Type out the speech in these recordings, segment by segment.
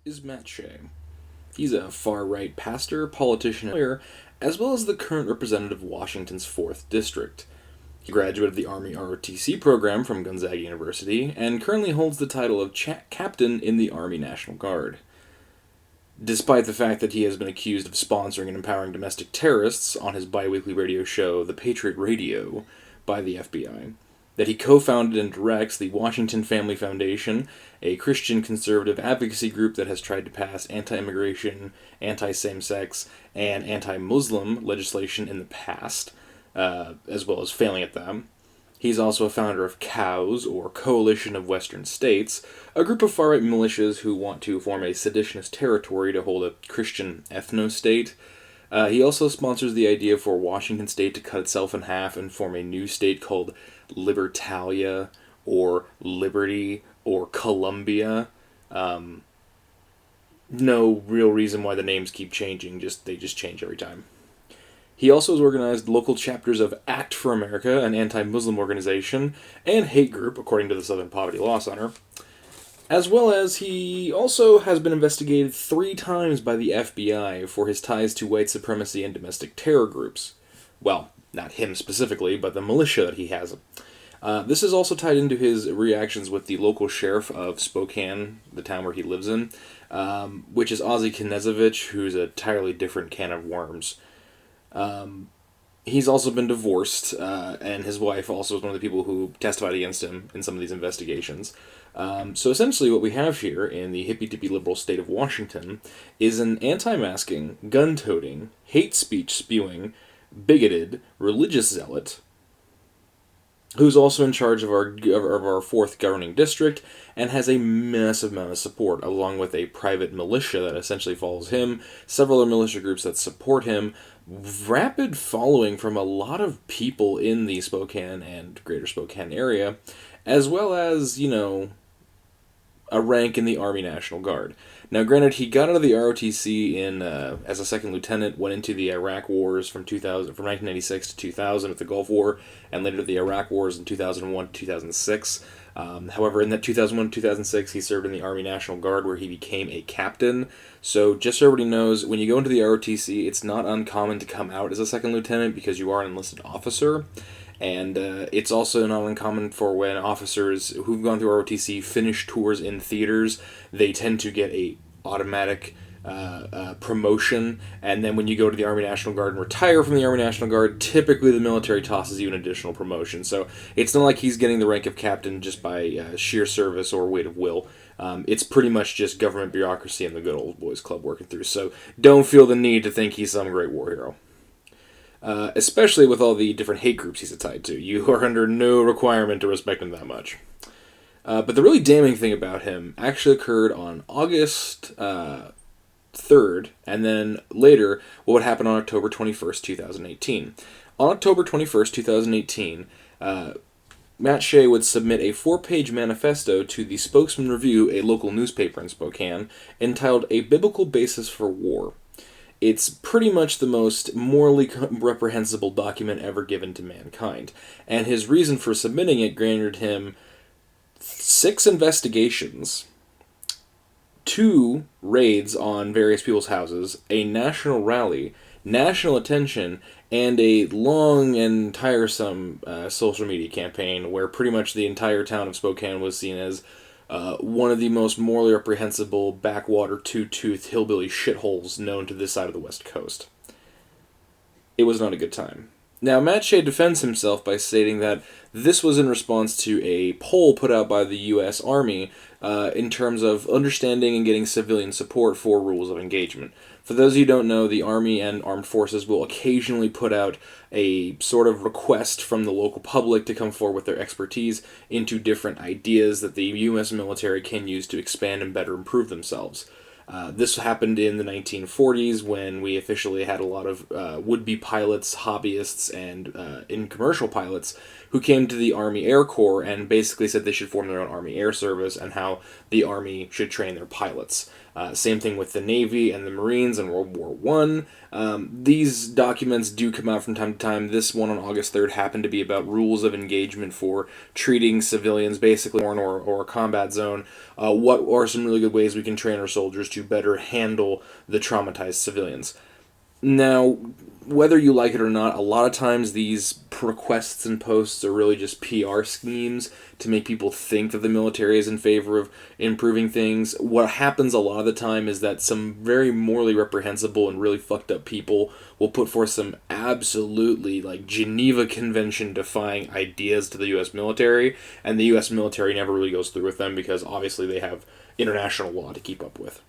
is Matt Shea. He's a far-right pastor, politician, and lawyer, as well as the current representative of Washington's 4th District. He graduated the Army ROTC program from Gonzaga University and currently holds the title of captain in the Army National Guard. Despite the fact that he has been accused of sponsoring and empowering domestic terrorists on his biweekly radio show, The Patriot Radio, by the FBI, that he co-founded and directs the Washington Family Foundation, a Christian conservative advocacy group that has tried to pass anti-immigration, anti-same-sex, and anti-Muslim legislation in the past, as well as failing at them. He's also a founder of COWS, or Coalition of Western States, a group of far-right militias who want to form a seditionist territory to hold a Christian ethno-state. He also sponsors the idea for Washington State to cut itself in half and form a new state called Libertalia, or Liberty, or Columbia. No real reason why the names keep changing, they just change every time. He also has organized local chapters of Act for America, an anti-Muslim organization, and hate group, according to the Southern Poverty Law Center. As well as he also has been investigated 3 times by the FBI for his ties to white supremacy and domestic terror groups. Well, not him specifically, but the militia that he has. This is also tied into his reactions with the local sheriff of Spokane, the town where he lives in, which is Ozzie Knezovich, who's a entirely different can of worms. He's also been divorced, and his wife also was one of the people who testified against him in some of these investigations. So essentially what we have here in the hippy-dippy liberal state of Washington is an anti-masking, gun-toting, hate speech spewing, bigoted, religious zealot who's also in charge of our 4th governing district and has a massive amount of support, along with a private militia that essentially follows him, several other militia groups that support him, rapid following from a lot of people in the Spokane and greater Spokane area, as well as, a rank in the Army National Guard. Now, granted, he got out of the ROTC as a second lieutenant, went into the Iraq Wars from 1996 to 2000 with the Gulf War, and later the Iraq Wars in 2001 to 2006. However, in that 2001 to 2006, he served in the Army National Guard, where he became a captain. So, just so everybody knows, when you go into the ROTC, it's not uncommon to come out as a second lieutenant because you are an enlisted officer. And it's also not uncommon for when officers who've gone through ROTC finish tours in theaters, they tend to get a automatic promotion, and then when you go to the Army National Guard and retire from the Army National Guard, typically the military tosses you an additional promotion. So it's not like he's getting the rank of captain just by sheer service or weight of will. It's pretty much just government bureaucracy and the good old boys club working through. So don't feel the need to think he's some great war hero. Especially with all the different hate groups he's tied to. You are under no requirement to respect him that much. But the really damning thing about him actually occurred on August 3rd, and then later, what would happen on October 21st, 2018. On October 21st, 2018, Matt Shea would submit a 4-page manifesto to the Spokesman Review, a local newspaper in Spokane, entitled A Biblical Basis for War. It's pretty much the most morally reprehensible document ever given to mankind, and his reason for submitting it granted him 6 investigations, 2 raids on various people's houses, a national rally, national attention, and a long and tiresome social media campaign where pretty much the entire town of Spokane was seen as one of the most morally reprehensible backwater two-toothed hillbilly shitholes known to this side of the West Coast. It was not a good time. Now, Matt Shea defends himself by stating that this was in response to a poll put out by the U.S. Army in terms of understanding and getting civilian support for rules of engagement. For those of you who don't know, the Army and Armed Forces will occasionally put out a sort of request from the local public to come forward with their expertise into different ideas that the U.S. military can use to expand and better improve themselves. This happened in the 1940s when we officially had a lot of would-be pilots, hobbyists, and in commercial pilots who came to the Army Air Corps and basically said they should form their own Army Air Service and how the Army should train their pilots. Same thing with the Navy and the Marines in World War I. These documents do come out from time to time. This one on August 3rd happened to be about rules of engagement for treating civilians, basically, or a combat zone. What are some really good ways we can train our soldiers to better handle the traumatized civilians. Now, whether you like it or not, a lot of times these requests and posts are really just PR schemes to make people think that the military is in favor of improving things. What happens a lot of the time is that some very morally reprehensible and really fucked up people will put forth some absolutely like Geneva Convention defying ideas to the U.S. military, and the U.S. military never really goes through with them because obviously they have international law to keep up with.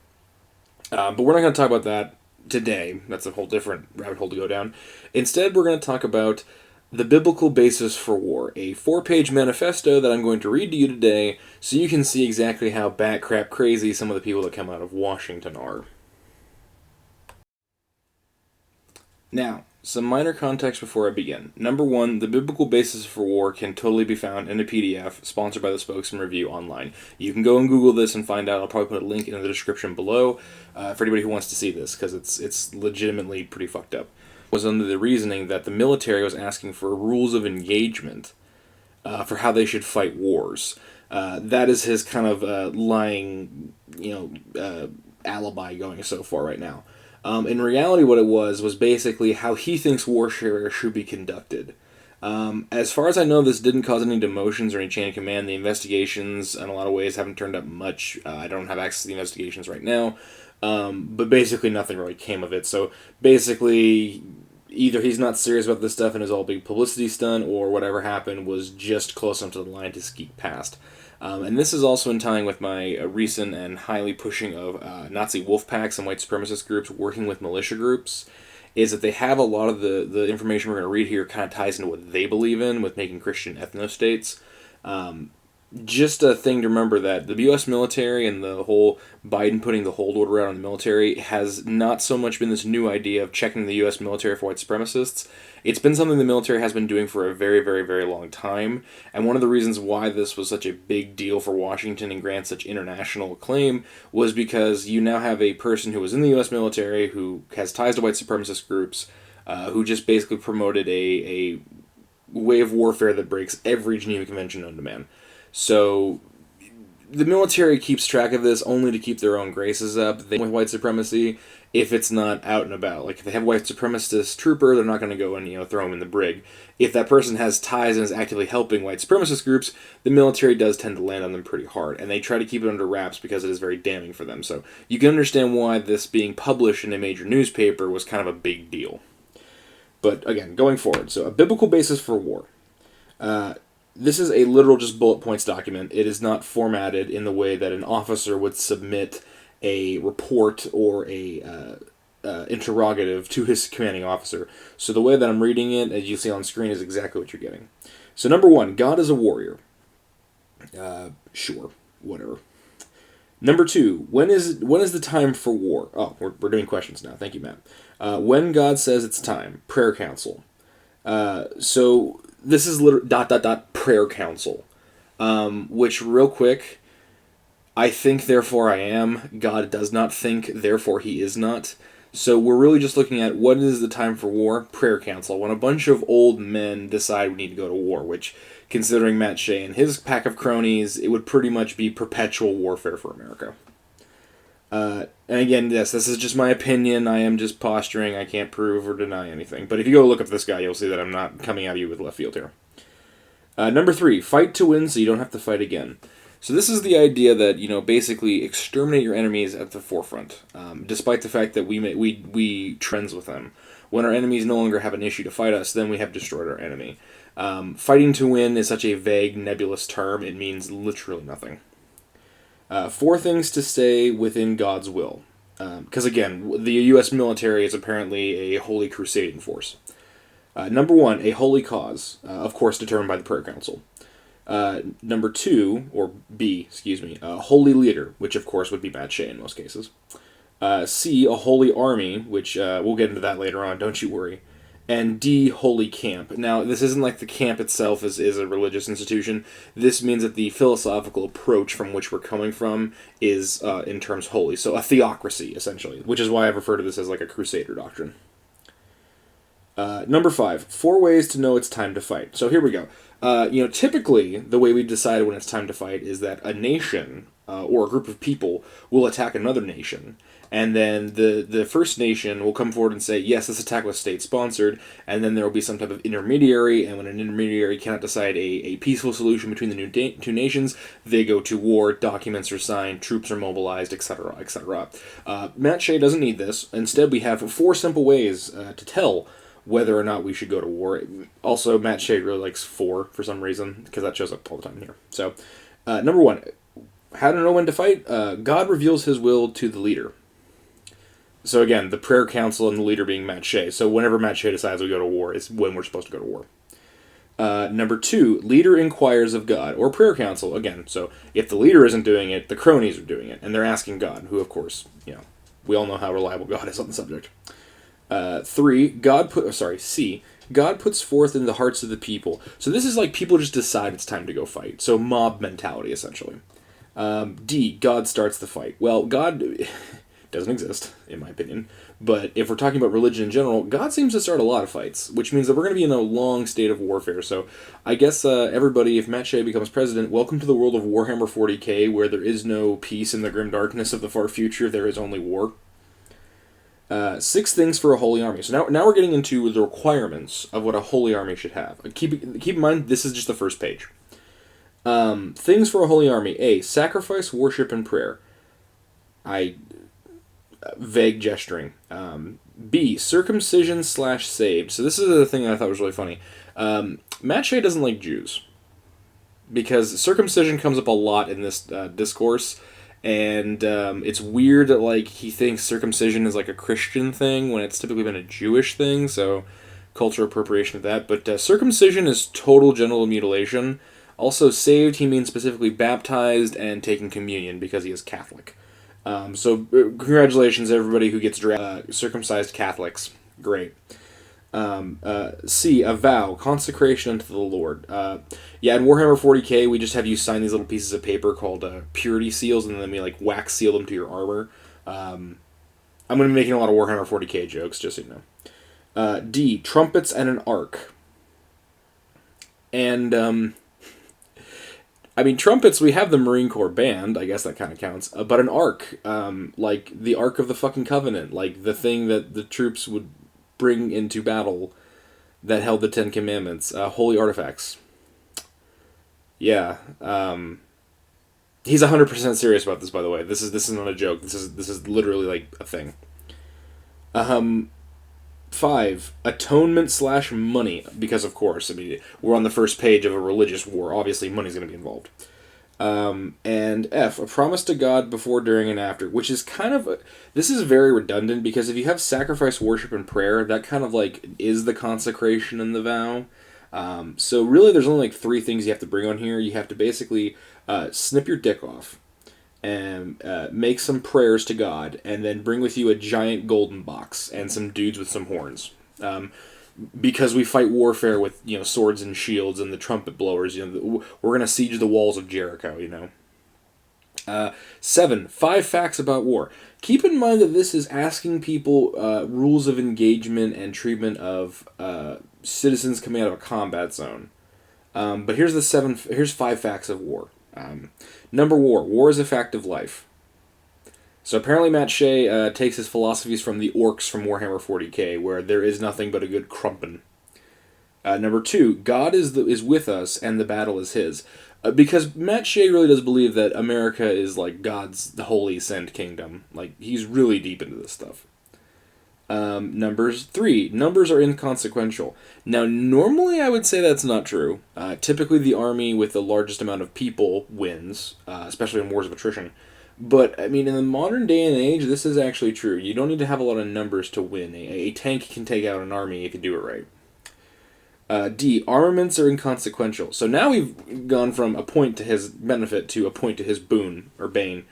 But we're not going to talk about that today. That's a whole different rabbit hole to go down. Instead, we're going to talk about the biblical basis for war, a 4-page manifesto that I'm going to read to you today so you can see exactly how bat crap crazy some of the people that come out of Washington are. Now, some minor context before I begin. Number one, the biblical basis for war can totally be found in a PDF sponsored by the Spokesman Review online. You can go and Google this and find out. I'll probably put a link in the description below for anybody who wants to see this, because it's legitimately pretty fucked up. It was under the reasoning that the military was asking for rules of engagement for how they should fight wars. That is his kind of lying, alibi going so far right now. In reality, what it was basically how he thinks warfare should be conducted. As far as I know, this didn't cause any demotions or any chain of command. The investigations, in a lot of ways, haven't turned up much. I don't have access to the investigations right now. But basically, nothing really came of it. So basically, either he's not serious about this stuff and is all big publicity stunt, or whatever happened was just close enough to the line to skeet past. And this is also in tying with my recent and highly pushing of Nazi wolf packs and white supremacist groups working with militia groups, is that they have a lot of the information we're going to read here kind of ties into what they believe in with making Christian ethnostates. Just a thing to remember that the U.S. military and the whole Biden putting the hold order out on the military has not so much been this new idea of checking the U.S. military for white supremacists. It's been something the military has been doing for a very, very, very long time. And one of the reasons why this was such a big deal for Washington and grant such international acclaim was because you now have a person who was in the U.S. military who has ties to white supremacist groups, who just basically promoted a way of warfare that breaks every Geneva Convention known to man. So the military keeps track of this only to keep their own graces up. They with white supremacy if it's not out and about. Like if they have a white supremacist trooper, they're not going to go and throw him in the brig. If that person has ties and is actively helping white supremacist groups, the military does tend to land on them pretty hard, and they try to keep it under wraps because it is very damning for them. So you can understand why this being published in a major newspaper was kind of a big deal. But again, going forward, so a biblical basis for war. This is a literal just bullet points document. It is not formatted in the way that an officer would submit a report or a interrogative to his commanding officer. So the way that I'm reading it, as you see on screen, is exactly what you're getting. So number one, God is a warrior. Sure, whatever. Number two, when is the time for war? Oh, we're doing questions now. Thank you, Matt. When God says it's time, prayer council. So this is prayer council, which real quick, I think therefore I am. God does not think, therefore he is not. So we're really just looking at what is the time for war? Prayer council. When a bunch of old men decide we need to go to war, which, considering Matt Shea and his pack of cronies, it would pretty much be perpetual warfare for America. And again, yes, this is just my opinion. I am just posturing. I can't prove or deny anything. But if you go look up this guy, you'll see that I'm not coming at you with left field here. Number three, fight to win so you don't have to fight again. So this is the idea that, basically exterminate your enemies at the forefront, despite the fact that we trends with them. When our enemies no longer have an issue to fight us, then we have destroyed our enemy. Fighting to win is such a vague, nebulous term, it means literally nothing. 4 things to stay within God's will. Because again, the U.S. military is apparently a holy crusading force. Number 1, a holy cause, of course determined by the prayer council. Number 2, or B, a holy leader, which of course would be Matt Shea in most cases. C, a holy army, which we'll get into that later on, don't you worry. And D, holy camp. Now, this isn't like the camp itself is a religious institution. This means that the philosophical approach from which we're coming from is, in terms, holy. So a theocracy, essentially, which is why I refer to this as like a crusader doctrine. Number 5, 4 ways to know it's time to fight. So here we go. Typically, the way we decide when it's time to fight is that a nation or a group of people will attack another nation. And then the first nation will come forward and say, yes, this attack was state-sponsored, and then there will be some type of intermediary, and when an intermediary cannot decide a peaceful solution between the two nations, they go to war, documents are signed, troops are mobilized, etc., etc. Matt Shea doesn't need this. Instead, we have 4 simple ways to tell whether or not we should go to war. Also, Matt Shea really likes 4 for some reason, because that shows up all the time here. So, number 1, how to know when to fight? God reveals his will to the leader. So again, the prayer council and the leader being Matt Shea. So whenever Matt Shea decides we go to war, is when we're supposed to go to war. Number 2, leader inquires of God, or prayer council, again. So if the leader isn't doing it, the cronies are doing it, and they're asking God, who of course, we all know how reliable God is on the subject. 3, C, God puts forth in the hearts of the people. So this is like people just decide it's time to go fight. So mob mentality, essentially. D, God starts the fight. Well, God doesn't exist, in my opinion. But if we're talking about religion in general, God seems to start a lot of fights, which means that we're going to be in a long state of warfare. So I guess everybody, if Matt Shea becomes president, welcome to the world of Warhammer 40k, where there is no peace in the grim darkness of the far future. There is only war. 6 things for a holy army. So now we're getting into the requirements of what a holy army should have. Keep in mind, this is just the first page. Things for a holy army. A, sacrifice, worship, and prayer. Vague gesturing. B, circumcision / saved. So this is the thing I thought was really funny. Matt Shea doesn't like Jews, because circumcision comes up a lot in this discourse, and it's weird that he thinks circumcision is like a Christian thing when it's typically been a Jewish thing, so cultural appropriation of that. But circumcision is total genital mutilation. Also, saved, he means specifically baptized and taking communion, because he is Catholic. So congratulations everybody who gets circumcised Catholics. Great. C, a vow, consecration unto the Lord. In Warhammer 40k, we just have you sign these little pieces of paper called purity seals, and then we wax seal them to your armor. I'm going to be making a lot of Warhammer 40k jokes, just so you know. D, trumpets and an ark. And trumpets, we have the Marine Corps band, I guess that kind of counts, but an ark, like the Ark of the fucking Covenant, like the thing that the troops would bring into battle that held the 10 Commandments, holy artifacts. Yeah, he's 100% serious about this, by the way. This is not a joke. This is literally a thing. 5, atonement / money, because of course, we're on the first page of a religious war. Obviously, money's going to be involved. And F, a promise to God before, during, and after, which is this is very redundant, because if you have sacrifice, worship, and prayer, that kind of is the consecration and the vow. So really, there's only 3 things you have to bring on here. You have to basically snip your dick off, and make some prayers to God, and then bring with you a giant golden box and some dudes with some horns. Because we fight warfare with swords and shields and the trumpet blowers. We're gonna siege the walls of Jericho. 7, 5 facts about war. Keep in mind that this is asking people rules of engagement and treatment of citizens coming out of a combat zone. But here's 5 facts of war. Number 1, war is a fact of life. So apparently Matt Shea takes his philosophies from the orcs from Warhammer 40k, where there is nothing but a good crumpin'. Number 2, God is with us, and the battle is his. Because Matt Shea really does believe that America is God's holy sent kingdom. He's really deep into this stuff. Numbers 3, numbers are inconsequential. Now, normally I would say that's not true. Typically the army with the largest amount of people wins, especially in wars of attrition. But, in the modern day and age, this is actually true. You don't need to have a lot of numbers to win. A tank can take out an army if you do it right. D, armaments are inconsequential. So now we've gone from a point to his benefit to a point to his boon, or bane.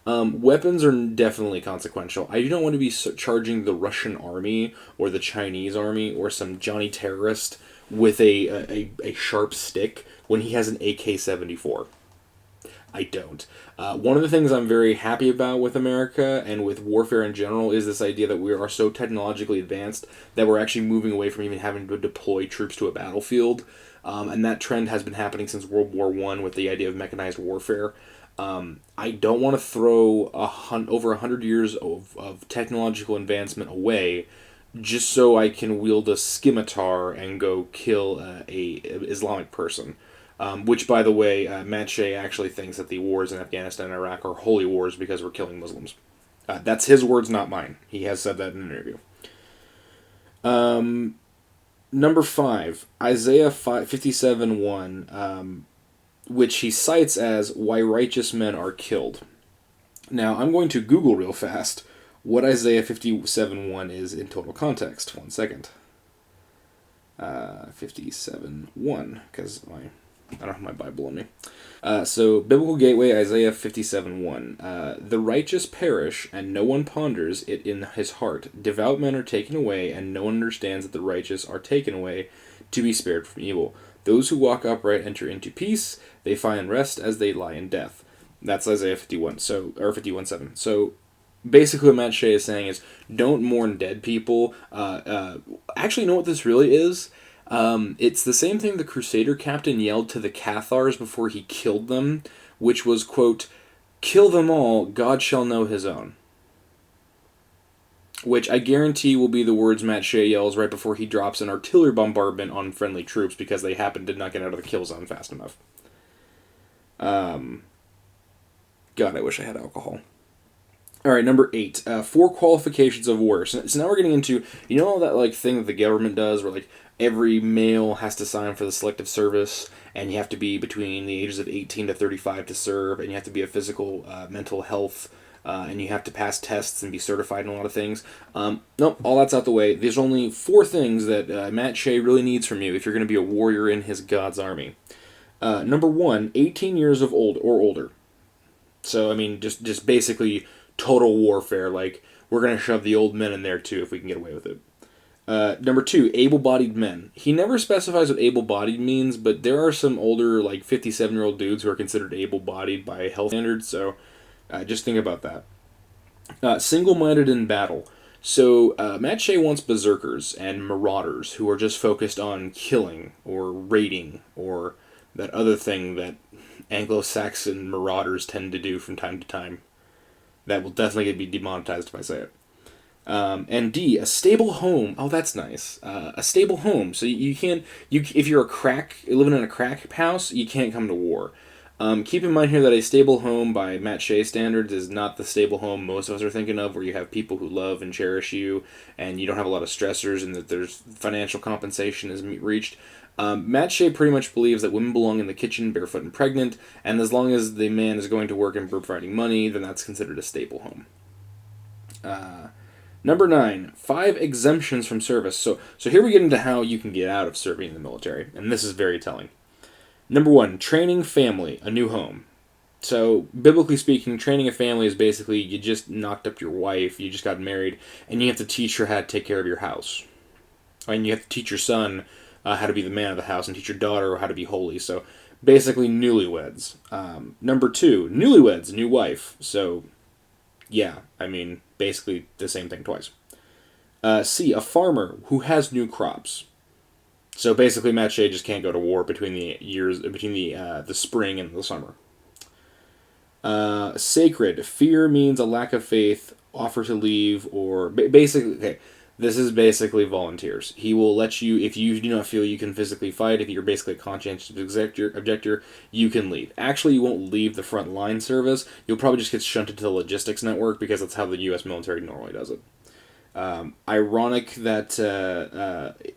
Weapons are definitely consequential. I don't want to be charging the Russian army or the Chinese army or some Johnny terrorist with a sharp stick when he has an AK-74. I don't. One of the things I'm very happy about with America and with warfare in general is this idea that we are so technologically advanced that we're actually moving away from even having to deploy troops to a battlefield. And that trend has been happening since World War One with the idea of mechanized warfare. I don't want to throw over 100 years of technological advancement away just so I can wield a scimitar and go kill a Islamic person. Which, by the way, Matt Shea actually thinks that the wars in Afghanistan and Iraq are holy wars because we're killing Muslims. That's his words, not mine. He has said that in an interview. Number 5, Isaiah 57:1, which he cites as why righteous men are killed. Now, I'm going to Google real fast what Isaiah 57:1 is in total context. 1 second. 57:1, because I don't have my Bible on me. So, Biblical Gateway, Isaiah 57:1. The righteous perish, and no one ponders it in his heart. Devout men are taken away, and no one understands that the righteous are taken away to be spared from evil. Those who walk upright enter into peace. They find rest as they lie in death. That's Isaiah 51, or 51:7. So, basically what Matt Shea is saying is, don't mourn dead people. Actually, you know what this really is? It's the same thing the Crusader captain yelled to the Cathars before he killed them, which was, quote, "Kill them all, God shall know his own." Which I guarantee will be the words Matt Shea yells right before he drops an artillery bombardment on friendly troops because they happen to not get out of the kill zone fast enough. God, I wish I had alcohol. Alright, number 8. 4 qualifications of war. So now we're getting into, you know that like thing that the government does where like every male has to sign for the selective service and you have to be between the ages of 18 to 35 to serve and you have to be a physical, mental health, and you have to pass tests and be certified in a lot of things. Nope, all that's out the way. There's only 4 things that Matt Shea really needs from you if you're going to be a warrior in his God's army. Number 1, 18 years of old or older. So, I mean, just basically total warfare. Like, we're going to shove the old men in there, too, if we can get away with it. Number 2, able-bodied men. He never specifies what able-bodied means, but there are some older, like, 57-year-old dudes who are considered able-bodied by health standards, so just think about that. Single-minded in battle. So, Matt Shea wants berserkers and marauders who are just focused on killing or raiding or that other thing that Anglo-Saxon marauders tend to do from time to time. That will definitely be demonetized if I say it. And D, a stable home. Oh, that's nice. A stable home. So you can't, if you're living in a crack house, you can't come to war. Keep in mind here that a stable home by Matt Shea standards is not the stable home most of us are thinking of, where you have people who love and cherish you, and you don't have a lot of stressors, and that there's financial compensation is reached. Matt Shea pretty much believes that women belong in the kitchen, barefoot and pregnant, and as long as the man is going to work and providing money, then that's considered a stable home. Number 9, 5 exemptions from service. So here we get into how you can get out of serving in the military, and this is very telling. Number 1, training family, a new home. So, biblically speaking, training a family is basically you just knocked up your wife, you just got married, and you have to teach her how to take care of your house. And you have to teach your son how to be the man of the house, and teach your daughter how to be holy. So, basically, newlyweds. Number 2, newlyweds, new wife. So, yeah, I mean, basically the same thing twice. C, a farmer who has new crops. So basically, Matt Shea just can't go to war between the spring and the summer. Sacred, fear means a lack of faith, offer to leave, or basically, okay, this is basically volunteers. He will let you, if you do not feel you can physically fight, if you're basically a conscientious objector, you can leave. Actually, you won't leave the front line service. You'll probably just get shunted to the logistics network because that's how the U.S. military normally does it. Ironic that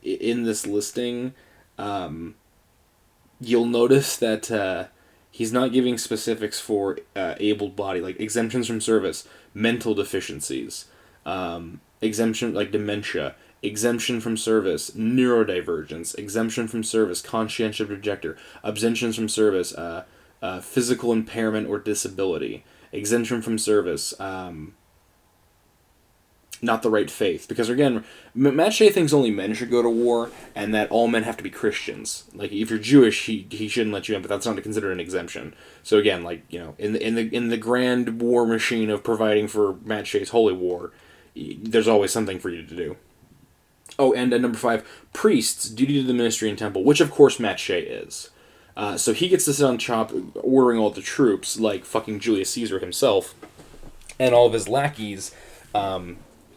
in this listing, you'll notice that he's not giving specifics for able-bodied, like exemptions from service, mental deficiencies, exemption like dementia, exemption from service, neurodivergence, exemption from service, conscientious objector, abstentions from service, physical impairment or disability, exemption from service, not the right faith. Because again, Matt Shea thinks only men should go to war, and that all men have to be Christians. Like if you're Jewish, he shouldn't let you in, but that's not considered an exemption. So again, like in the grand war machine of providing for Matt Shea's holy war, there's always something for you to do. Oh, and number 5, priests duty to the ministry and temple, which of course Matt Shea is. So he gets to sit on top, ordering all the troops, like fucking Julius Caesar himself, and all of his lackeys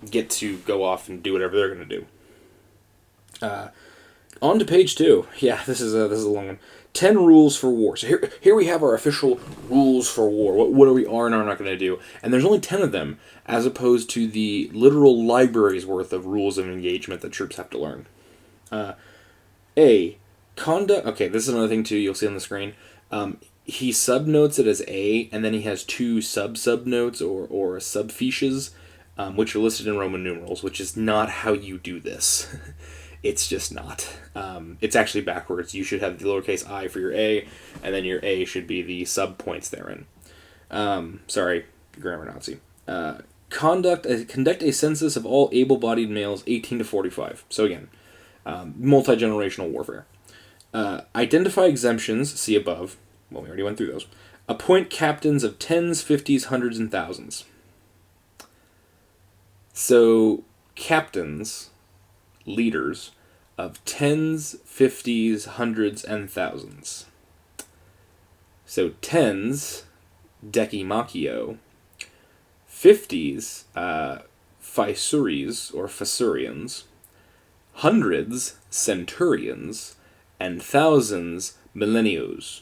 get to go off and do whatever they're going to do. On to page 2. Yeah, this is a long one. 10 rules for war. So here we have our official rules for war. What are we are and are not going to do? And there's only 10 of them, as opposed to the literal library's worth of rules of engagement that troops have to learn. A. Conduct. Okay, this is another thing too. You'll see on the screen. He subnotes it as A, and then he has 2 subnotes or subfiches, which are listed in Roman numerals, which is not how you do this. It's just not. It's actually backwards. You should have the lowercase I for your A, and then your A should be the sub-points therein. Sorry, grammar Nazi. Conduct a census of all able-bodied males 18 to 45. So again, multi-generational warfare. Identify exemptions, see above. Well, we already went through those. Appoint captains of tens, 50s, hundreds, and thousands. So, captains, leaders of tens, 50s, hundreds, and thousands. So, tens, decimachio. 50s, phaesuries, or phasurians. Hundreds, centurions. And thousands, millennios.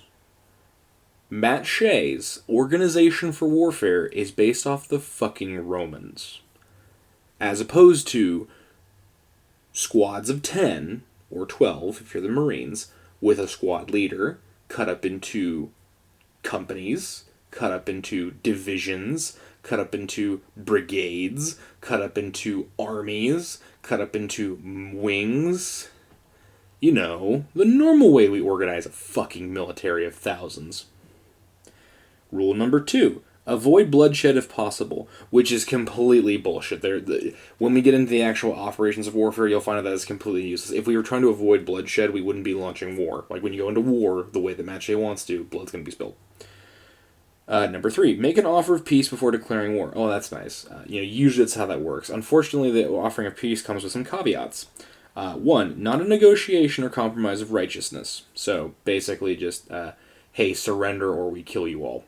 Matt Shea's organization for warfare is based off the fucking Romans. As opposed to squads of 10, or 12 if you're the Marines, with a squad leader, cut up into companies, cut up into divisions, cut up into brigades, cut up into armies, cut up into wings. You know, the normal way we organize a fucking military of thousands. Rule number 2. Avoid bloodshed if possible, which is completely bullshit. When we get into the actual operations of warfare, you'll find out that it's completely useless. If we were trying to avoid bloodshed, we wouldn't be launching war. Like when you go into war, the way that Matt Shea wants to, blood's going to be spilled. Number 3, make an offer of peace before declaring war. Oh, that's nice. Usually that's how that works. Unfortunately, the offering of peace comes with some caveats. 1, not a negotiation or compromise of righteousness. So, basically just, hey, surrender or we kill you all.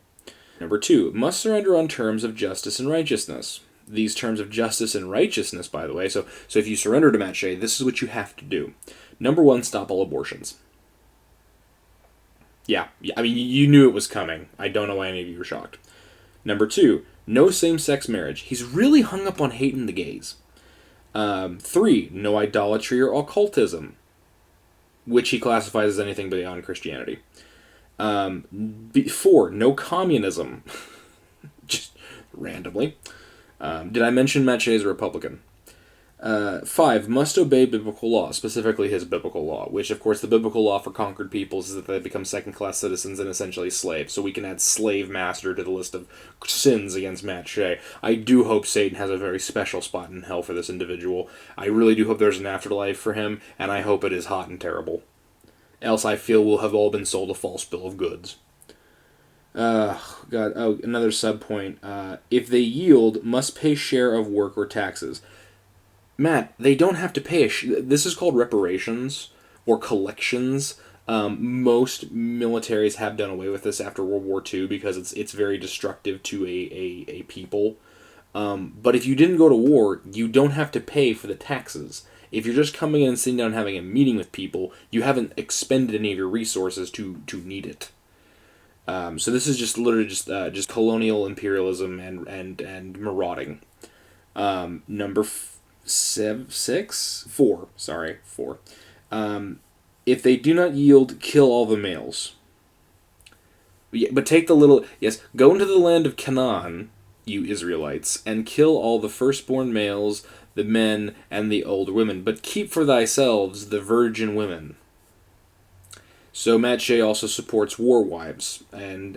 Number 2, must surrender on terms of justice and righteousness. These terms of justice and righteousness, by the way, so if you surrender to Matt Shea, this is what you have to do. Number 1, stop all abortions. Yeah, I mean, you knew it was coming. I don't know why any of you were shocked. Number 2, no same-sex marriage. He's really hung up on hating the gays. 3, no idolatry or occultism, which he classifies as anything beyond Christianity. 4, no communism. Just randomly. Did I mention Matt Shea is a Republican? 5, must obey biblical law, specifically his biblical law, which, of course, the biblical law for conquered peoples is that they become second-class citizens and essentially slaves, so we can add slave master to the list of sins against Matt Shea. I do hope Satan has a very special spot in hell for this individual. I really do hope there's an afterlife for him, and I hope it is hot and terrible. Else I feel we'll have all been sold a false bill of goods. God. Oh, another sub-point. If they yield, must pay share of work or taxes. Matt, they don't have to pay this is called reparations or collections. Most militaries have done away with this after World War II because it's very destructive to a people. But if you didn't go to war, you don't have to pay for the taxes. If you're just coming in and sitting down and having a meeting with people, you haven't expended any of your resources to need it. So this is just literally just colonial imperialism and marauding. Number 4. If they do not yield, kill all the males. But take the little... Yes, go into the land of Canaan, you Israelites, and kill all the firstborn males, the men, and the old women, but keep for thyselves the virgin women. So Matt Shea also supports war wives, and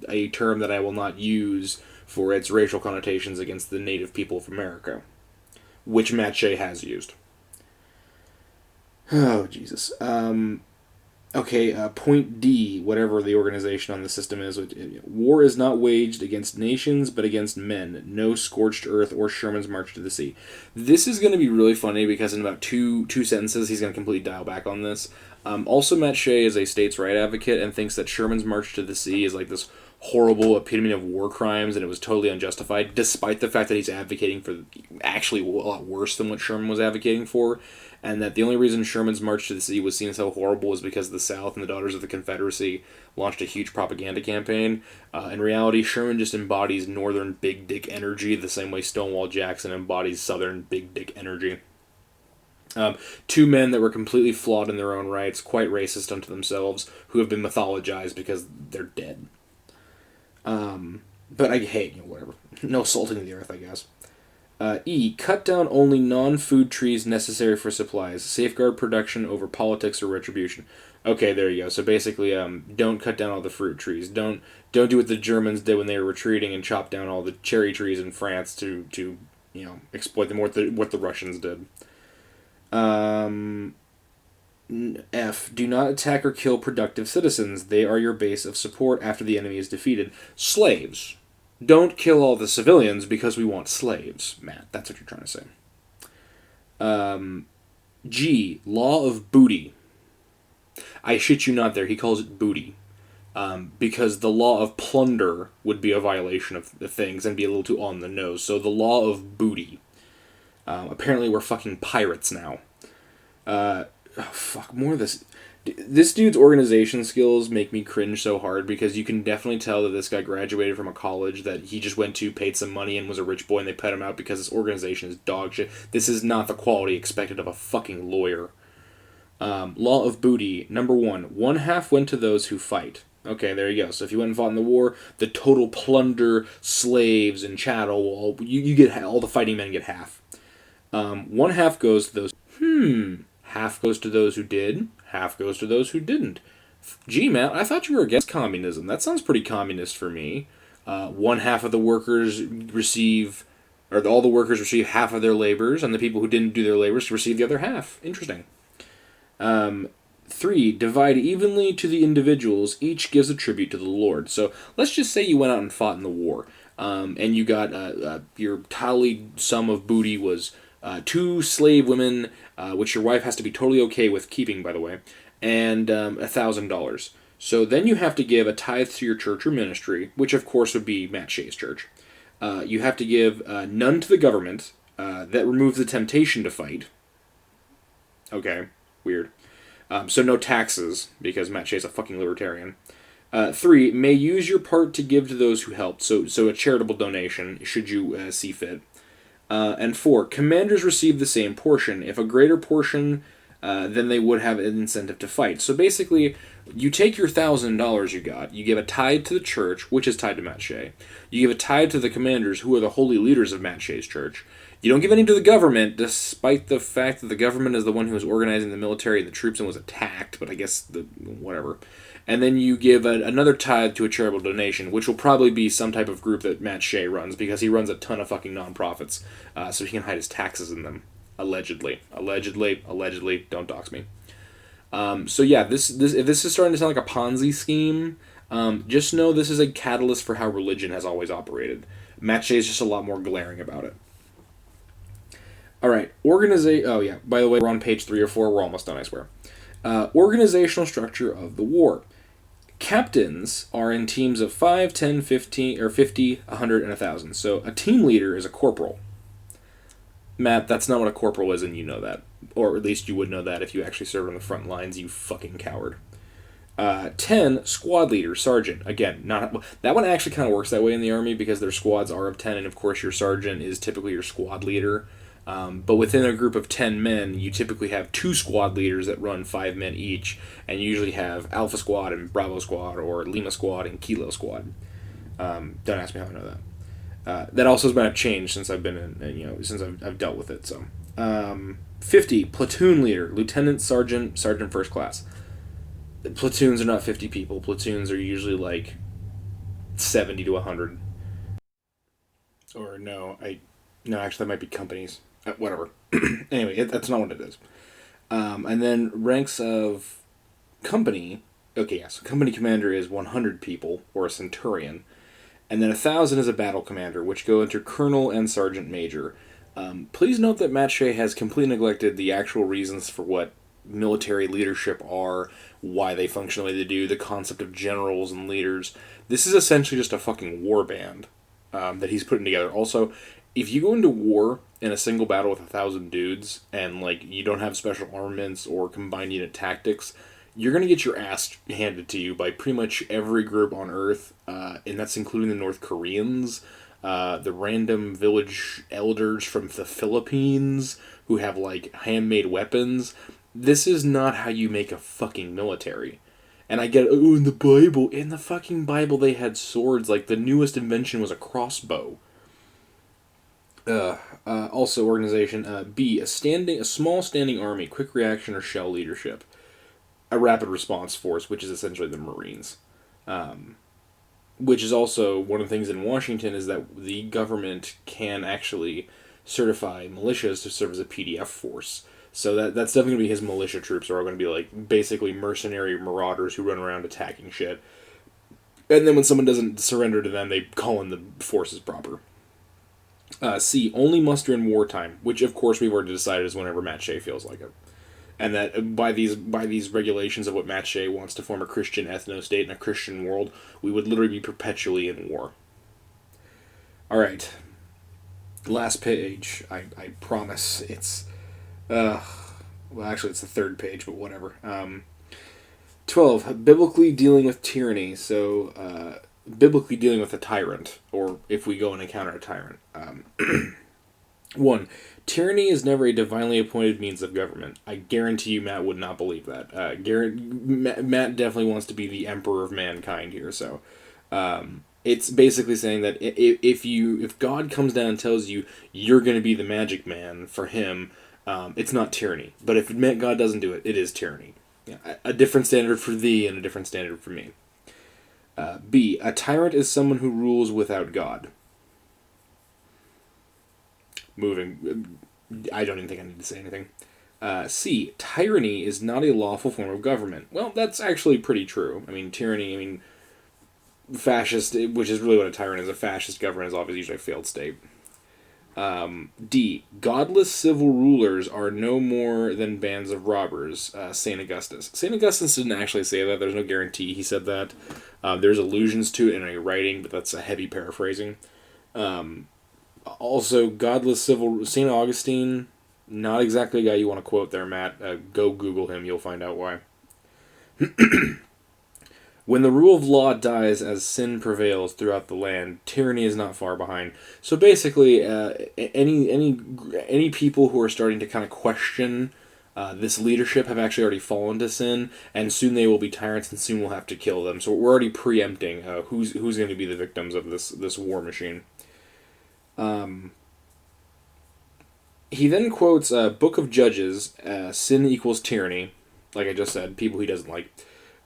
a term that I will not use for its racial connotations against the native people of America. which Matt Shea has used. Oh, Jesus. Okay, point D, whatever the organization on the system is. War is not waged against nations, but against men. No scorched earth or Sherman's March to the Sea. This is going to be really funny because in about two sentences, he's going to completely dial back on this. Also, Matt Shea is a states' right advocate and thinks that Sherman's March to the Sea is like this horrible epitome of war crimes and it was totally unjustified, despite the fact that he's advocating for actually a lot worse than what Sherman was advocating for, and that the only reason Sherman's March to the Sea was seen as so horrible is because the South and the Daughters of the Confederacy launched a huge propaganda campaign. In reality, Sherman just embodies Northern big dick energy the same way Stonewall Jackson embodies Southern big dick energy. Two men that were completely flawed in their own rights, quite racist unto themselves, who have been mythologized because they're dead. But I hate, whatever. No salting of the earth, I guess. E. Cut down only non-food trees necessary for supplies. Safeguard production over politics or retribution. Okay, there you go. So basically, don't cut down all the fruit trees. Don't do what the Germans did when they were retreating and chop down all the cherry trees in France to exploit them. What the Russians did. F. Do not attack or kill productive citizens. They are your base of support after the enemy is defeated. Slaves. Don't kill all the civilians because we want slaves, Matt. That's what you're trying to say. G. Law of booty. I shit you not there. He calls it booty. Because the law of plunder would be a violation of the things and be a little too on the nose. So the law of booty. Apparently we're fucking pirates now. More of this. This dude's organization skills make me cringe so hard because you can definitely tell that this guy graduated from a college that he just went to, paid some money, and was a rich boy, and they put him out because this organization is dog shit. This is not the quality expected of a fucking lawyer. Law of booty. Number 1 half went to those who fight. Okay, there you go. So if you went and fought in the war, the total plunder, slaves, and chattel, you get all the fighting men get half. 1 half goes to those. Half goes to those who did. Half goes to those who didn't. Gee, Matt, I thought you were against communism. That sounds pretty communist for me. 1 half of the workers receive, or all the workers receive half of their labors, and the people who didn't do their labors receive the other half. Interesting. 3, divide evenly to the individuals. Each gives a tribute to the Lord. So let's just say you went out and fought in the war, and you got your tallied sum of booty was 2 slave women, which your wife has to be totally okay with keeping, by the way, and $1,000. So then you have to give a tithe to your church or ministry, which of course would be Matt Shea's church. You have to give none to the government. That removes the temptation to fight. Okay, weird. So no taxes, because Matt Shea's a fucking libertarian. 3, may use your part to give to those who helped. So a charitable donation, should you see fit. And 4, commanders receive the same portion. If a greater portion, then they would have an incentive to fight. So basically, you take your $1,000 you got, you give a tithe to the church, which is tied to Matt Shea. You give a tithe to the commanders, who are the holy leaders of Matt Shea's church. You don't give any to the government, despite the fact that the government is the one who was organizing the military and the troops and was attacked, but I guess, whatever. And then you give another tithe to a charitable donation, which will probably be some type of group that Matt Shea runs, because he runs a ton of fucking nonprofits, so he can hide his taxes in them. Allegedly. Don't dox me. So yeah, this if this is starting to sound like a Ponzi scheme, just know this is a catalyst for how religion has always operated. Matt Shea is just a lot more glaring about it. Alright, oh yeah, by the way, we're on page 3 or 4, we're almost done, I swear. Organizational structure of the war. Captains are in teams of 5, 10, 15, or 50, 100, and 1,000. So a team leader is a corporal. Matt, that's not what a corporal is, and you know that. Or at least you would know that if you actually served on the front lines, you fucking coward. 10, squad leader, sergeant. Again, that one actually kind of works that way in the Army because their squads are of 10, and of course your sergeant is typically your squad leader. But within a group of 10 men, you typically have 2 squad leaders that run 5 men each, and you usually have Alpha Squad and Bravo Squad, or Lima Squad and Kilo Squad. Don't ask me how I know that. That also has been a change since I've been since I've dealt with it. So, 50, platoon leader, lieutenant, sergeant, sergeant first class. Platoons are not 50 people. Platoons are usually like 70 to 100. Or no, actually that might be companies. Whatever. Anyway, that's not what it is. And then ranks of company. Okay, yeah, so company commander is 100 people, or a centurion. And then 1,000 is a battle commander, which go into colonel and sergeant major. Please note that Matt Shea has completely neglected the actual reasons for what military leadership are, why they function the way they do, the concept of generals and leaders. This is essentially just a fucking war band that he's putting together. Also, if you go into war in a single battle with 1,000 dudes and like you don't have special armaments or combined unit tactics, you're gonna get your ass handed to you by pretty much every group on Earth, and that's including the North Koreans, the random village elders from the Philippines who have like handmade weapons. This is not how you make a fucking military. And I get, oh, in the fucking Bible, they had swords. Like, the newest invention was a crossbow. Also, organization. B, a small standing army, quick reaction or shell leadership. A rapid response force, which is essentially the Marines. Which is also one of the things in Washington is that the government can actually certify militias to serve as a PDF force. So that's definitely going to be his militia troops are all going to be like basically mercenary marauders who run around attacking shit. And then when someone doesn't surrender to them, they call in the forces proper. C, only muster in wartime, which of course we've already decided is whenever Matt Shea feels like it. And that by these regulations of what Matt Shea wants to form a Christian ethno-state in a Christian world, we would literally be perpetually in war. Alright. Last page. I promise it's... well, actually, it's the third page, but whatever. 12. Biblically dealing with tyranny. So, biblically dealing with a tyrant, or if we go and encounter a tyrant. 1. Tyranny is never a divinely appointed means of government. I guarantee you Matt would not believe that. Matt definitely wants to be the emperor of mankind here, so... it's basically saying that if God comes down and tells you you're going to be the magic man for him, it's not tyranny. But if God doesn't do it, it is tyranny. Yeah, a different standard for thee and a different standard for me. B, a tyrant is someone who rules without God. Moving, I don't even think I need to say anything. C, tyranny is not a lawful form of government. Well, that's actually pretty true. I mean, tyranny, fascist, which is really what a tyrant is. A fascist government is obviously usually a failed state. D, godless civil rulers are no more than bands of robbers. St. Augustus. St. Augustus didn't actually say that. There's no guarantee he said that. There's allusions to it in a writing, but that's a heavy paraphrasing. Also, godless civil... St. Augustine, not exactly a guy you want to quote there, Matt. Go Google him. You'll find out why. When the rule of law dies as sin prevails throughout the land, tyranny is not far behind. So basically, any people who are starting to kind of question this leadership have actually already fallen to sin, and soon they will be tyrants, and soon we'll have to kill them. So we're already preempting who's going to be the victims of this war machine. He then quotes Book of Judges, sin equals tyranny, like I just said, people he doesn't like.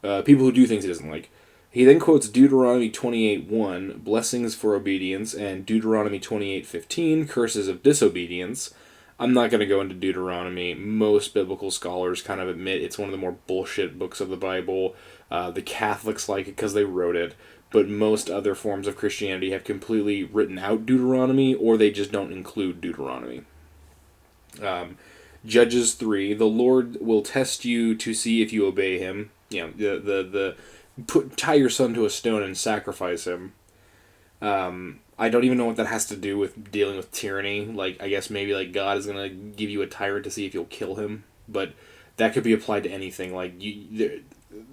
People who do things he doesn't like. He then quotes Deuteronomy 28:1, blessings for obedience, and Deuteronomy 28:15, curses of disobedience. I'm not going to go into Deuteronomy. Most biblical scholars kind of admit it's one of the more bullshit books of the Bible. The Catholics like it because they wrote it, but most other forms of Christianity have completely written out Deuteronomy, or they just don't include Deuteronomy. Judges 3, the Lord will test you to see if you obey him. Tie your son to a stone and sacrifice him. I don't even know what that has to do with dealing with tyranny. Like, I guess maybe like God is gonna give you a tyrant to see if you'll kill him, but that could be applied to anything. Like,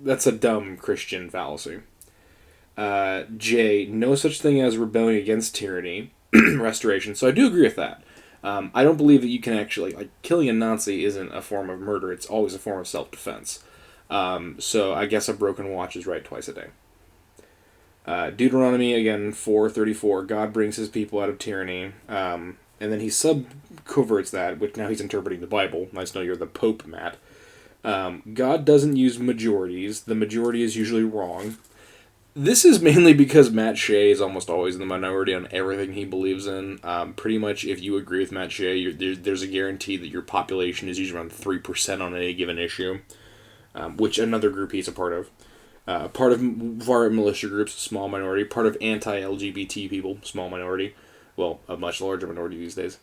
that's a dumb Christian fallacy. J, no such thing as rebelling against tyranny, restoration. So I do agree with that. I don't believe that you can actually, like, killing a Nazi isn't a form of murder. It's always a form of self-defense. So I guess a broken watch is right twice a day. Deuteronomy, again, 4:34, God brings his people out of tyranny. And then he sub-coverts that, which now he's interpreting the Bible. Nice to know you're the Pope, Matt. God doesn't use majorities. The majority is usually wrong. This is mainly because Matt Shea is almost always in the minority on everything he believes in. Pretty much, if you agree with Matt Shea, there's a guarantee that your population is usually around 3% on any given issue, which another group he's a part of. Part of far militia groups, small minority. Part of anti-LGBT people, small minority. Well, a much larger minority these days.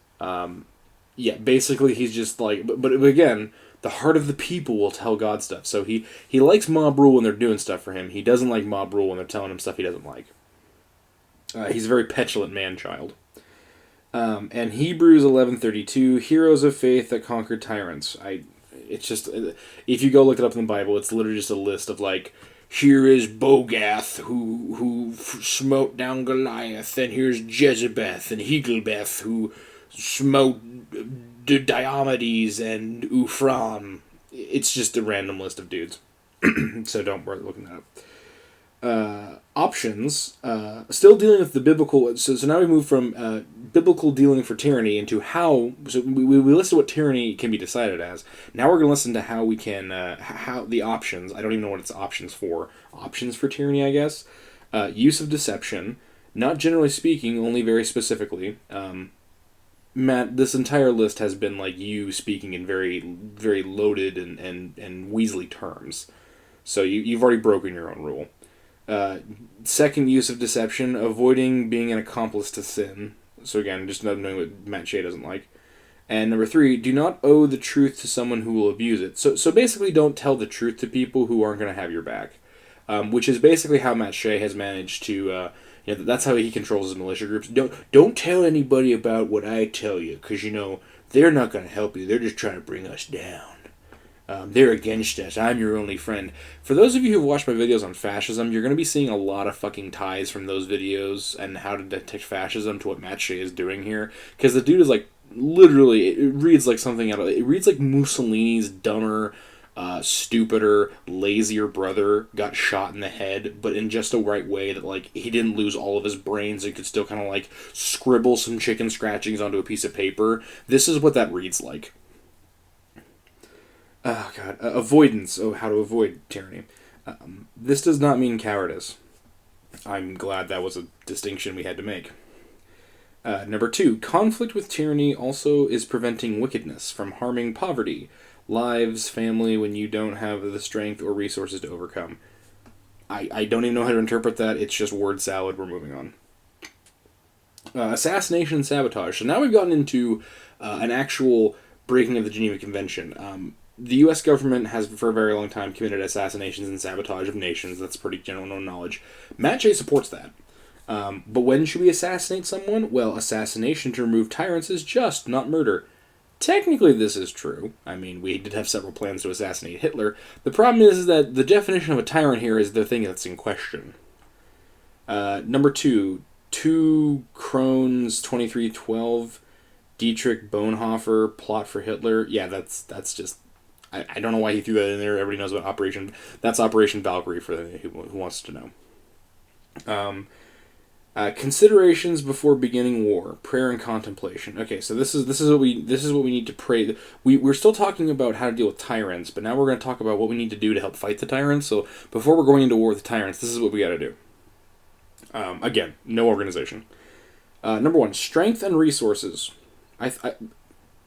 Yeah, basically he's just like... But again, the heart of the people will tell God stuff. So he likes mob rule when they're doing stuff for him. He doesn't like mob rule when they're telling him stuff he doesn't like. He's a very petulant man-child. And Hebrews 11:32, heroes of faith that conquered tyrants. It's just... If you go look it up in the Bible, it's literally just a list of like... Here is Bogath, who smote down Goliath, and here's Jezebeth and Hegelbeth, who smote Diomedes and Uphran. It's just a random list of dudes. So don't bother looking that up. Options, still dealing with the biblical... So now we move from biblical dealing for tyranny into how... So we listed what tyranny can be decided as. Now we're going to listen to how we can... how the options... I don't even know what it's options for. Options for tyranny, I guess. Use of deception. Not generally speaking, only very specifically. Matt, this entire list has been like you speaking in very, very loaded and Weasley terms. So you've already broken your own rule. Second, use of deception, avoiding being an accomplice to sin. So again, just not knowing what Matt Shea doesn't like. And number 3, do not owe the truth to someone who will abuse it. So basically don't tell the truth to people who aren't going to have your back. Which is basically how Matt Shea has managed to... that's how he controls his militia groups. Don't tell anybody about what I tell you, because, they're not going to help you. They're just trying to bring us down. They're against us. I'm your only friend. For those of you who've watched my videos on fascism, you're going to be seeing a lot of fucking ties from those videos and how to detect fascism to what Matt Shea is doing here. Because the dude is like, literally, it reads like something out of... It reads like Mussolini's dumber, stupider, lazier brother got shot in the head, but in just a right way that, like, he didn't lose all of his brains and could still kind of, like, scribble some chicken scratchings onto a piece of paper. This is what that reads like. Oh, God. Avoidance. Oh, how to avoid tyranny. This does not mean cowardice. I'm glad that was a distinction we had to make. Number 2, conflict with tyranny also is preventing wickedness from harming poverty, lives, family, when you don't have the strength or resources to overcome. I don't even know how to interpret that. It's just word salad. We're moving on. Assassination and sabotage. So now we've gotten into an actual breaking of the Geneva Convention. The U.S. government has, for a very long time, committed assassinations and sabotage of nations. That's pretty general known knowledge. Matt Shea supports that. But when should we assassinate someone? Well, assassination to remove tyrants is just, not murder. Technically, this is true. I mean, we did have several plans to assassinate Hitler. The problem is that the definition of a tyrant here is the thing that's in question. Number 2, 2 Crohn's 2312, Dietrich Bonhoeffer, plot for Hitler. Yeah, that's just... I don't know why he threw that in there. Everybody knows about Operation... That's Operation Valkyrie for who wants to know. Considerations before beginning war, prayer and contemplation. Okay, so this is what we need to pray. We're still talking about how to deal with tyrants, but now we're going to talk about what we need to do to help fight the tyrants. So before we're going into war with the tyrants, this is what we got to do. Again, no organization. Number 1, strength and resources.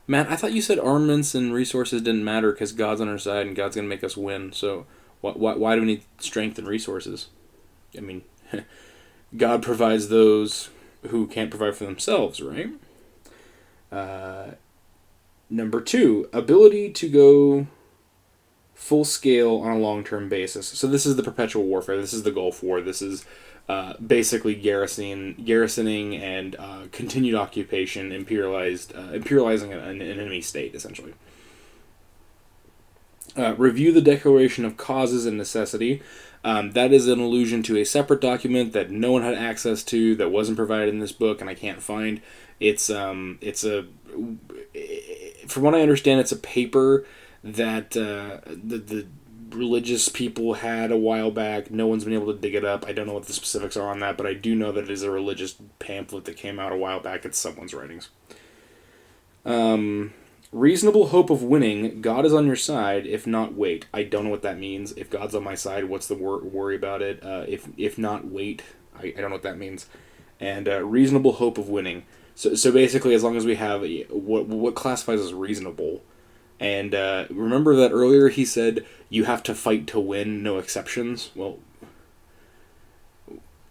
Matt, I thought you said armaments and resources didn't matter because God's on our side and God's going to make us win. So why do we need strength and resources? I mean, God provides those who can't provide for themselves, right? Number 2, ability to go full scale on a long-term basis. So this is the perpetual warfare. This is the Gulf War. This is basically garrisoning and continued occupation, imperializing an enemy state, essentially. Review the Declaration of Causes and Necessity. That is an allusion to a separate document that no one had access to, that wasn't provided in this book, and I can't find. From what I understand, it's a paper that the religious people had a while back. No one's been able to dig it up. I don't know what the specifics are on that, but I do know that it is a religious pamphlet that came out a while back. It's someone's writings. Reasonable hope of winning. God is on your side. If not, wait. I don't know what that means. If God's on my side, what's the worry about it? If not, wait. I don't know what that means. And reasonable hope of winning. So basically, as long as we have what classifies as reasonable, and remember that earlier he said you have to fight to win, no exceptions. Well,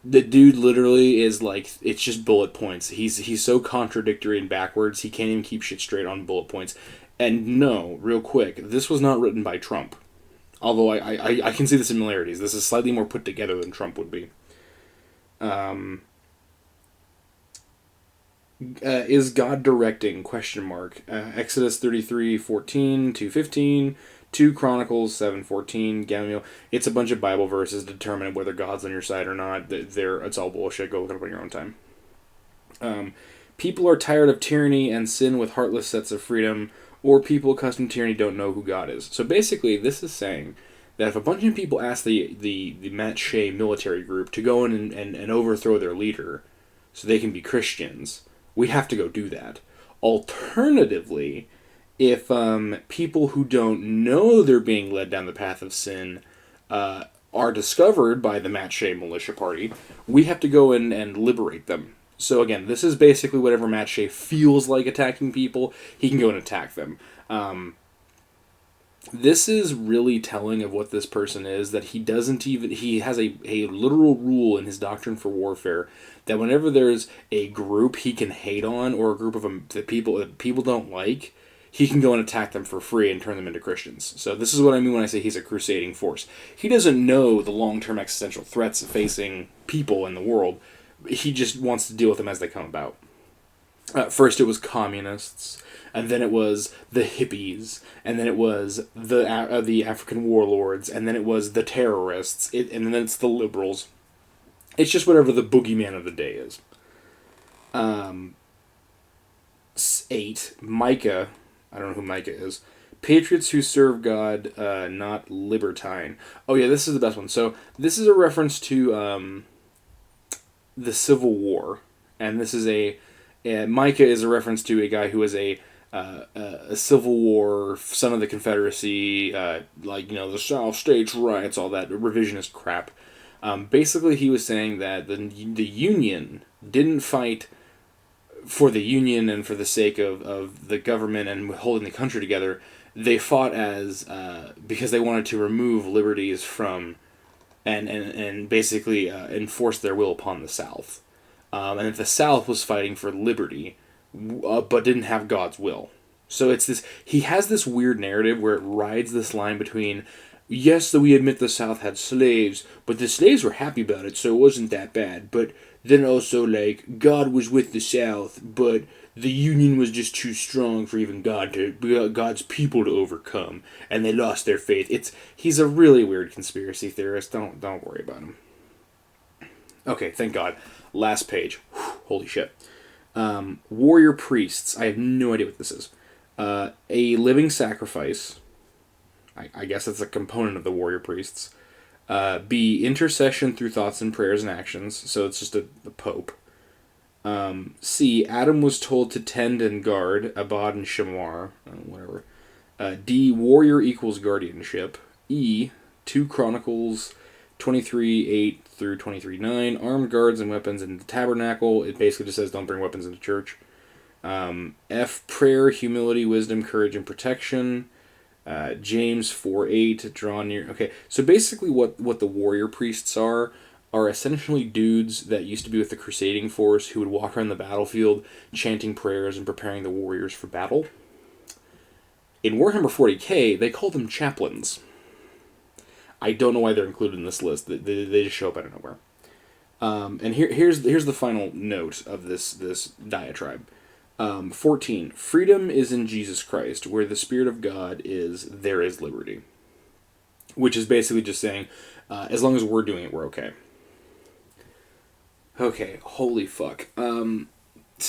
the dude literally is like, it's just bullet points. He's so contradictory and backwards. He can't even keep shit straight on bullet points. And no, real quick, this was not written by Trump. Although I can see the similarities. This is slightly more put together than Trump would be. Is God directing? Question mark. Exodus 33:14 to 15, 2 Chronicles 7:14, Gamaliel. It's a bunch of Bible verses determining whether God's on your side or not. It's all bullshit. Go look it up on your own time. People are tired of tyranny and sin with heartless sets of freedom, or people accustomed to tyranny don't know who God is. So basically, this is saying that if a bunch of people ask the Matt Shea military group to go in and overthrow their leader so they can be Christians, we have to go do that. Alternatively, if people who don't know they're being led down the path of sin are discovered by the Matt Shea militia party, we have to go in and liberate them. So again, this is basically whatever Matt Shea feels like attacking people, he can go and attack them. This is really telling of what this person is, that he has a literal rule in his doctrine for warfare that whenever there's a group he can hate on, or a group of them that people don't like, he can go and attack them for free and turn them into Christians. So this is what I mean when I say he's a crusading force. He doesn't know the long-term existential threats facing people in the world. He just wants to deal with them as they come about. First it was communists, and then it was the hippies, and then it was the African warlords, and then it was the terrorists, and then it's the liberals. It's just whatever the boogeyman of the day is. 8. Micah. I don't know who Micah is. Patriots who serve God, not libertine. Oh yeah, this is the best one. So this is a reference to the Civil War, and this is Micah is a reference to a guy who was a Civil War son of the Confederacy, the South States Rights, all that revisionist crap. Basically, he was saying that the Union didn't fight for the Union and for the sake of the government and holding the country together. They fought because they wanted to remove liberties from and basically enforce their will upon the South. And if the South was fighting for liberty, but didn't have God's will. So it's this. He has this weird narrative where it rides this line between, yes, that we admit the South had slaves, but the slaves were happy about it, so it wasn't that bad. But then also, God was with the South, but the Union was just too strong for even God's people to overcome, and they lost their faith. He's a really weird conspiracy theorist. Don't worry about him. Okay, thank God. Last page. Whew, holy shit. Warrior priests. I have no idea what this is. A living sacrifice. I guess that's a component of the warrior priests. B. Intercession through thoughts and prayers and actions. So it's just the Pope. C. Adam was told to tend and guard. Abad and Shamar. Whatever. D. Warrior equals guardianship. E. 2 Chronicles 23:8 through 23:9. Armed guards and weapons in the tabernacle. It basically just says don't bring weapons into church. F. Prayer, humility, wisdom, courage, and protection. James 4:8. Draw near. Okay, so basically what the warrior priests are essentially dudes that used to be with the crusading force who would walk around the battlefield chanting prayers and preparing the warriors for battle. In Warhammer 40k, they call them chaplains. I don't know why they're included in this list. They just show up out of nowhere. And here's the final note of this diatribe. 14. Freedom is in Jesus Christ. Where the Spirit of God is, there is liberty. Which is basically just saying, as long as we're doing it, we're okay. Okay, holy fuck. So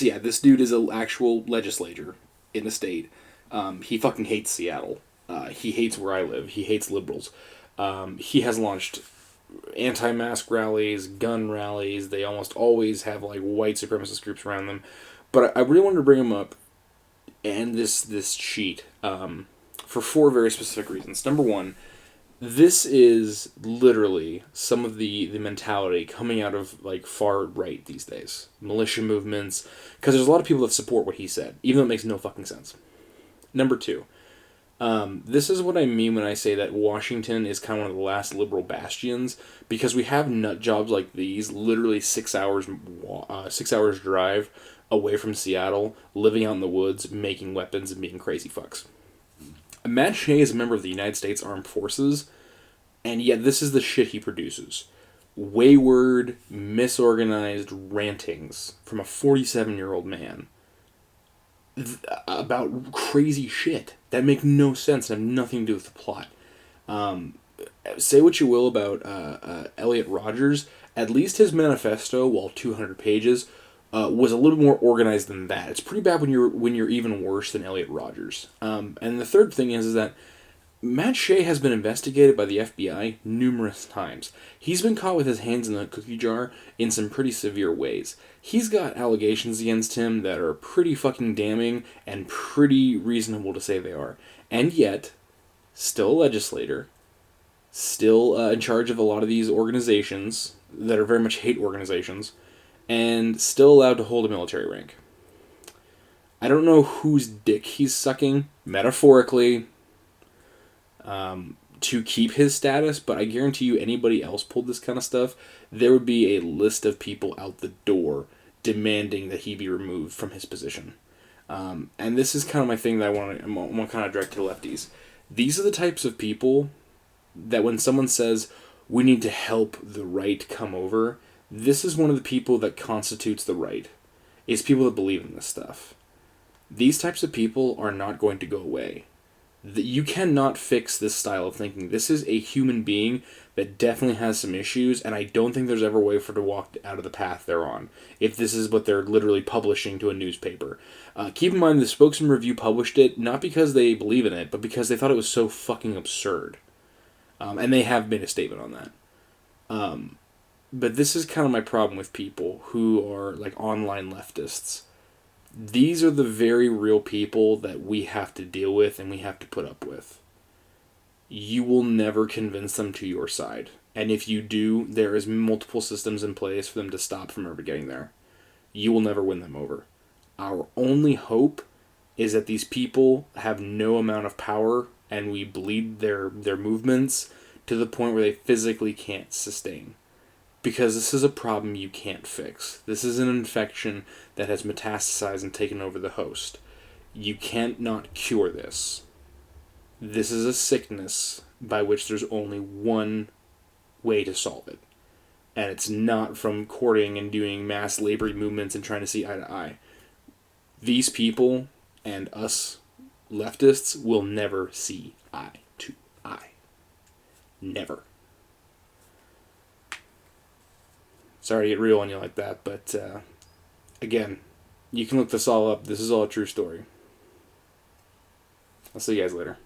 yeah, this dude is an actual legislator in the state. He fucking hates Seattle. He hates where I live. He hates liberals. He has launched anti-mask rallies, gun rallies. They almost always have white supremacist groups around them. But I really wanted to bring him up and this sheet for four very specific reasons. Number one, this is literally some of the mentality coming out of like far right these days, militia movements, because there's a lot of people that support what he said, even though it makes no fucking sense. Number two, this is what I mean when I say that Washington is kind of one of the last liberal bastions, because we have nut jobs like these, literally 6 hours drive away from Seattle, living out in the woods, making weapons and being crazy fucks. Matt Shea is a member of the United States Armed Forces, and yet this is the shit he produces. Wayward, misorganized rantings from a 47-year-old man about crazy shit that make no sense and have nothing to do with the plot. Say what you will about Elliot Rodgers, at least his manifesto, while 200 pages, was a little more organized than that. It's pretty bad when you're even worse than Elliot Rodgers. And the third thing is that Matt Shea has been investigated by the FBI numerous times. He's been caught with his hands in the cookie jar in some pretty severe ways. He's got allegations against him that are pretty fucking damning and pretty reasonable to say they are. And yet, still a legislator, still in charge of a lot of these organizations that are very much hate organizations, and still allowed to hold a military rank. I don't know whose dick he's sucking, metaphorically, to keep his status, but I guarantee you anybody else pulled this kind of stuff, there would be a list of people out the door demanding that he be removed from his position. And this is kind of my thing that I want to kind of direct to the lefties. These are the types of people that when someone says, we need to help the right come over, this is one of the people that constitutes the right. It's people that believe in this stuff. These types of people are not going to go away. You cannot fix this style of thinking. This is a human being that definitely has some issues, and I don't think there's ever a way for to walk out of the path they're on, if this is what they're literally publishing to a newspaper. Keep in mind, the Spokesman Review published it, not because they believe in it, but because they thought it was so fucking absurd. And they have made a statement on that. But this is kind of my problem with people who are like online leftists. These are the very real people that we have to deal with and we have to put up with. You will never convince them to your side. And if you do, there is multiple systems in place for them to stop from ever getting there. You will never win them over. Our only hope is that these people have no amount of power and we bleed their movements to the point where they physically can't sustain. Because this is a problem you can't fix. This is an infection that has metastasized and taken over the host. You can't not cure this. This is a sickness by which there's only one way to solve it. And it's not from courting and doing mass labor movements and trying to see eye to eye. These people and us leftists will never see eye to eye. Never. Sorry to get real on you like that, but again, you can look this all up. This is all a true story. I'll see you guys later.